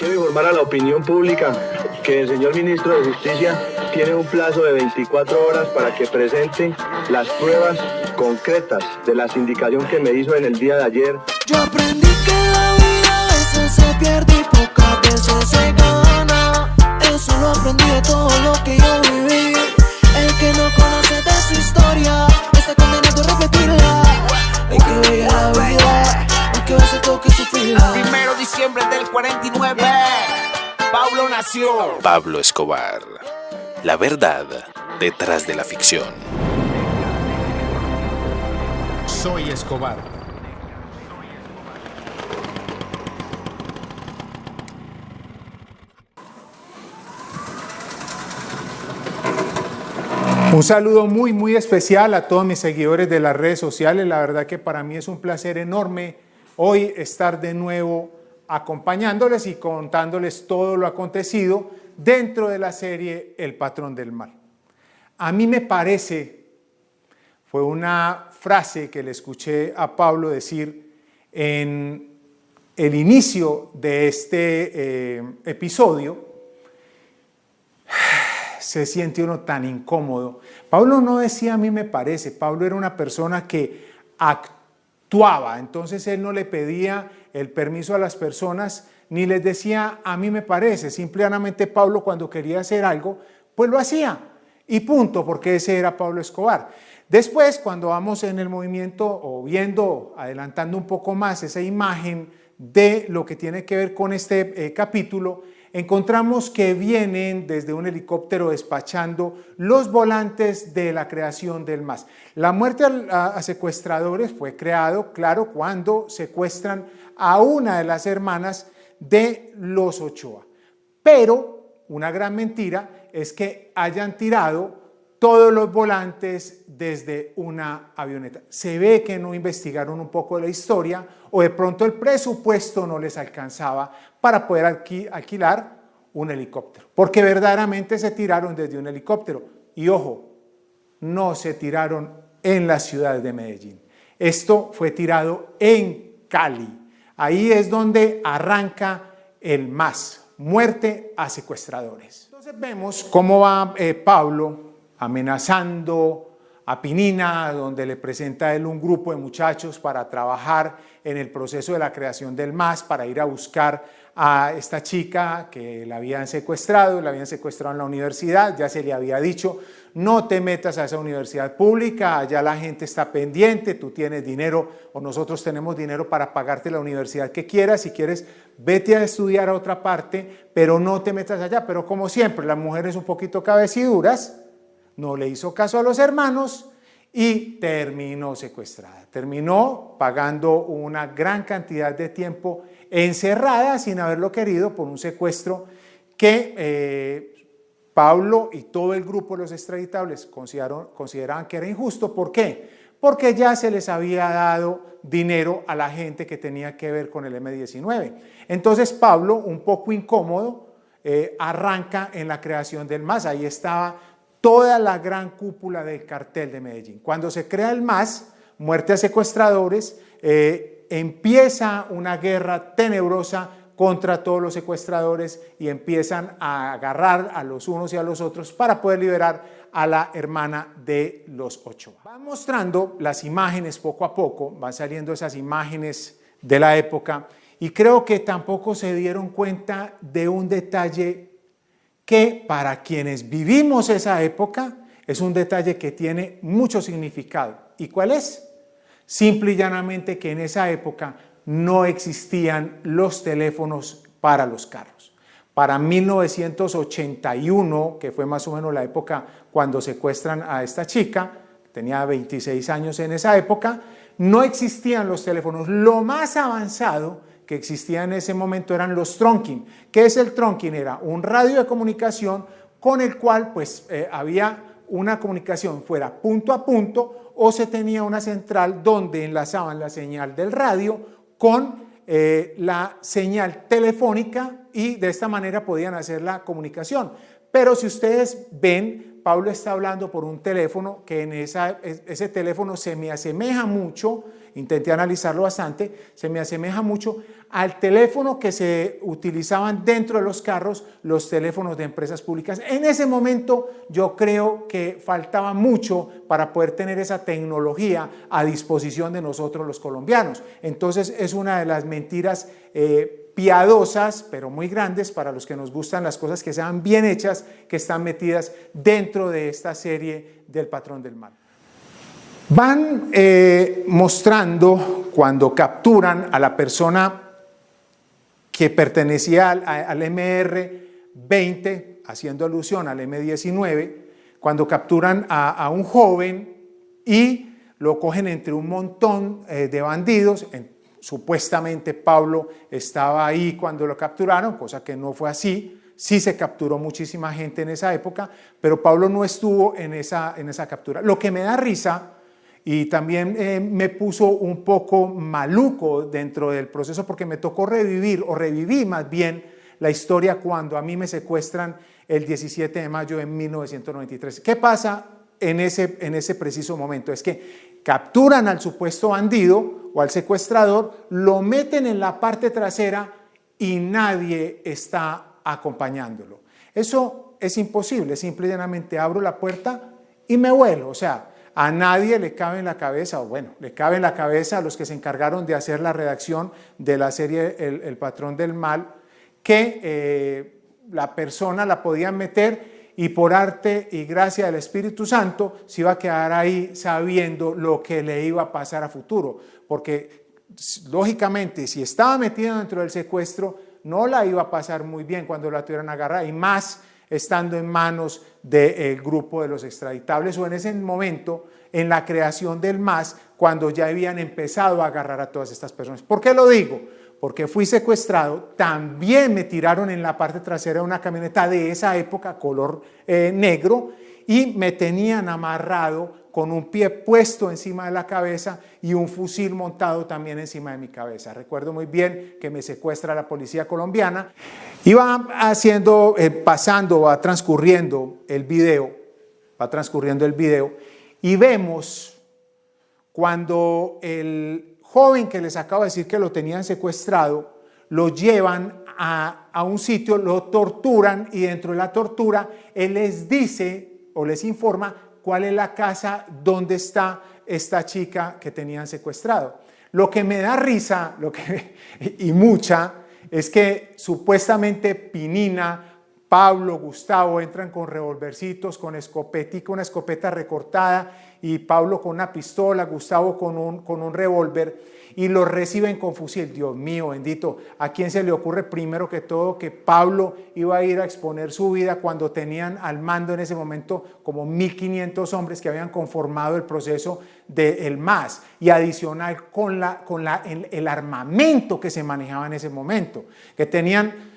Quiero informar a la opinión pública que el señor ministro de Justicia tiene un plazo de 24 horas para que presente las pruebas concretas de la sindicación que me hizo en el día de ayer. Yo aprendí que la vida a veces se pierde y pocas veces se gana. Eso lo aprendí de todo lo que yo viví. El que no conoce de su historia está condenado a repetirla. Hay que ver la vida, aunque a veces toque sufrirla. 1 de diciembre del 49, Pablo nació. Pablo Escobar, la verdad detrás de la ficción. Soy Escobar. Un saludo muy especial a todos mis seguidores de las redes sociales. La verdad que para mí es un placer enorme hoy estar de nuevo acompañándoles y contándoles todo lo acontecido dentro de la serie El Patrón del Mal. A mí me parece, fue una frase que le escuché a Pablo decir en el inicio de este episodio. Se siente uno tan incómodo. Pablo no decía a mí me parece, Pablo era una persona que actuaba, entonces él no le pedía el permiso a las personas ni les decía a mí me parece, simplemente Pablo cuando quería hacer algo, pues lo hacía y punto, porque ese era Pablo Escobar. Después, cuando vamos en el movimiento o viendo, adelantando un poco más esa imagen de lo que tiene que ver con este capítulo, encontramos que vienen desde un helicóptero despachando los volantes de la creación del MAS. La muerte a secuestradores fue creado, claro, cuando secuestran a una de las hermanas de los Ochoa. Pero una gran mentira es que hayan tirado todos los volantes desde una avioneta. Se ve que no investigaron un poco la historia o de pronto el presupuesto no les alcanzaba para poder alquilar un helicóptero, porque verdaderamente se tiraron desde un helicóptero. Y ojo, no se tiraron en la ciudad de Medellín. Esto fue tirado en Cali. Ahí es donde arranca el MAS, muerte a secuestradores. Entonces vemos cómo va Pablo amenazando a Pinina, donde le presenta a él un grupo de muchachos para trabajar en el proceso de la creación del MAS, para ir a buscar a esta chica que la habían secuestrado en la universidad. Ya se le había dicho, no te metas a esa universidad pública, allá la gente está pendiente, tú tienes dinero o nosotros tenemos dinero para pagarte la universidad que quieras, si quieres vete a estudiar a otra parte, pero no te metas allá. Pero como siempre, las mujeres un poquito cabeciduras, no le hizo caso a los hermanos y terminó secuestrada. Terminó pagando una gran cantidad de tiempo encerrada sin haberlo querido por un secuestro que Pablo y todo el grupo de los extraditables consideraban que era injusto. ¿Por qué? Porque ya se les había dado dinero a la gente que tenía que ver con el M-19. Entonces Pablo, un poco incómodo, arranca en la creación del MAS. Ahí estaba toda la gran cúpula del cartel de Medellín. Cuando se crea el MAS, muerte a secuestradores, empieza una guerra tenebrosa contra todos los secuestradores y empiezan a agarrar a los unos y a los otros para poder liberar a la hermana de los Ochoa. Van mostrando las imágenes poco a poco, van saliendo esas imágenes de la época y creo que tampoco se dieron cuenta de un detalle que para quienes vivimos esa época es un detalle que tiene mucho significado. ¿Y cuál es? Simple y llanamente que en esa época no existían los teléfonos para los carros. Para 1981, que fue más o menos la época cuando secuestran a esta chica, tenía 26 años en esa época, no existían los teléfonos. Lo más avanzado que existía en ese momento eran los trunking. ¿Qué es el trunking? Era un radio de comunicación con el cual pues había una comunicación fuera punto a punto o se tenía una central donde enlazaban la señal del radio con la señal telefónica y de esta manera podían hacer la comunicación. Pero si ustedes ven, Pablo está hablando por un teléfono que en ese teléfono se me asemeja mucho, intenté analizarlo bastante, se me asemeja mucho al teléfono que se utilizaban dentro de los carros, los teléfonos de empresas públicas. En ese momento yo creo que faltaba mucho para poder tener esa tecnología a disposición de nosotros los colombianos. Entonces es una de las mentiras piadosas, pero muy grandes para los que nos gustan las cosas que sean bien hechas, que están metidas dentro de esta serie del patrón del mal. Van mostrando cuando capturan a la persona que pertenecía al MR-20, haciendo alusión al M-19, cuando capturan a un joven y lo cogen entre un montón de bandidos. Supuestamente Pablo estaba ahí cuando lo capturaron, cosa que no fue así. Sí se capturó muchísima gente en esa época, pero Pablo no estuvo en esa captura. Lo que me da risa y también me puso un poco maluco dentro del proceso, porque me tocó reviví más bien la historia cuando a mí me secuestran el 17 de mayo de 1993. ¿Qué pasa en ese preciso momento? Es que capturan al supuesto bandido o al secuestrador, lo meten en la parte trasera y nadie está acompañándolo. Eso es imposible, simple y llanamente abro la puerta y me vuelo. O sea, a nadie le cabe en la cabeza, o bueno, le cabe en la cabeza a los que se encargaron de hacer la redacción de la serie El Patrón del Mal, que la persona la podían meter y por arte y gracia del Espíritu Santo se iba a quedar ahí sabiendo lo que le iba a pasar a futuro, porque lógicamente si estaba metido dentro del secuestro no la iba a pasar muy bien cuando la tuvieran agarrada, y más estando en manos del grupo de los extraditables, o en ese momento en la creación del MAS, cuando ya habían empezado a agarrar a todas estas personas. ¿Por qué lo digo? Porque fui secuestrado, también me tiraron en la parte trasera de una camioneta de esa época, color negro, y me tenían amarrado con un pie puesto encima de la cabeza y un fusil montado también encima de mi cabeza. Recuerdo muy bien que me secuestra la policía colombiana. Iba va transcurriendo el video, y vemos cuando el joven que les acabo de decir que lo tenían secuestrado, lo llevan a un sitio, lo torturan, y dentro de la tortura él les dice o les informa cuál es la casa donde está esta chica que tenían secuestrado. Lo que me da risa y mucha es que supuestamente Pinina, Pablo, Gustavo entran con revolvercitos, con escopetica, una escopeta recortada, y Pablo con una pistola, Gustavo con un revólver, y los reciben con fusil. Dios mío bendito, ¿a quién se le ocurre primero que todo que Pablo iba a ir a exponer su vida cuando tenían al mando en ese momento como 1.500 hombres que habían conformado el proceso del MAS, y adicional con el armamento que se manejaba en ese momento, que tenían?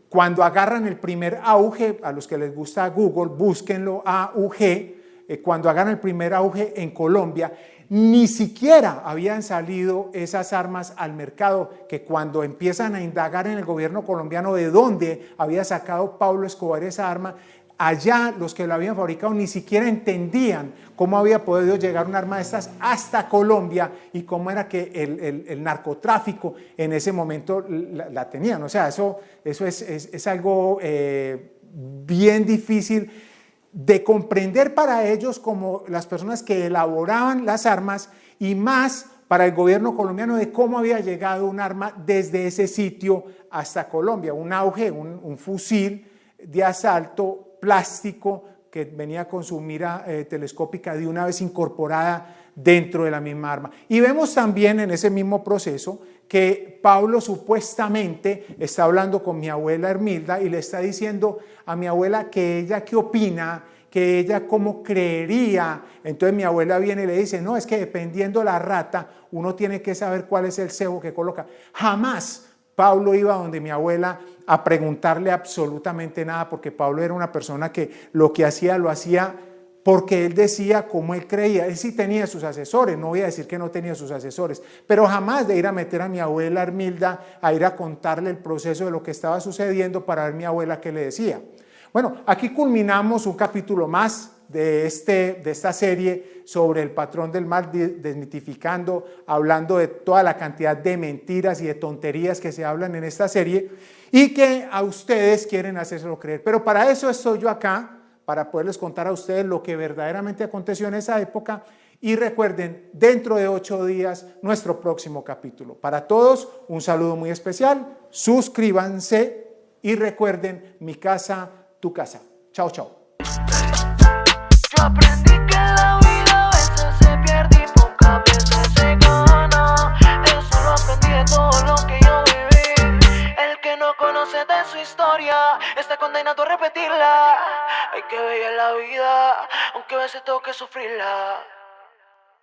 Cuando agarran el primer auge, a los que les gusta Google, búsquenlo, AUG, cuando agarran el primer auge en Colombia, ni siquiera habían salido esas armas al mercado, que cuando empiezan a indagar en el gobierno colombiano de dónde había sacado Pablo Escobar esa arma, allá los que lo habían fabricado ni siquiera entendían cómo había podido llegar un arma de estas hasta Colombia y cómo era que el narcotráfico en ese momento la tenían. O sea, eso es algo bien difícil de comprender para ellos, como las personas que elaboraban las armas, y más para el gobierno colombiano, de cómo había llegado un arma desde ese sitio hasta Colombia. Un auge, un fusil de asalto plástico que venía con su mira telescópica de una vez incorporada dentro de la misma arma. Y vemos también en ese mismo proceso que Pablo supuestamente está hablando con mi abuela Hermilda y le está diciendo a mi abuela que ella qué opina, que ella cómo creería. Entonces mi abuela viene y le dice, no, es que dependiendo la rata, uno tiene que saber cuál es el cebo que coloca. Jamás Pablo iba donde mi abuela a preguntarle absolutamente nada, porque Pablo era una persona que lo que hacía, lo hacía porque él decía cómo él creía. Él sí tenía sus asesores, no voy a decir que no tenía sus asesores, pero jamás de ir a meter a mi abuela Hermilda a ir a contarle el proceso de lo que estaba sucediendo para ver mi abuela qué le decía. Bueno, aquí culminamos un capítulo más de esta serie sobre el patrón del mal, desmitificando, hablando de toda la cantidad de mentiras y de tonterías que se hablan en esta serie y que a ustedes quieren hacérselo creer. Pero para eso estoy yo acá, para poderles contar a ustedes lo que verdaderamente aconteció en esa época. Y recuerden, dentro de 8 días, nuestro próximo capítulo. Para todos, un saludo muy especial, suscríbanse y recuerden, mi casa, tu casa. Chao, chao. Yo aprendí que la vida a veces se pierde y pocas veces se gana. Eso lo aprendí de todo lo que yo viví. El que no conoce de su historia está condenado a repetirla. Hay que ver la vida, aunque a veces tengo que sufrirla.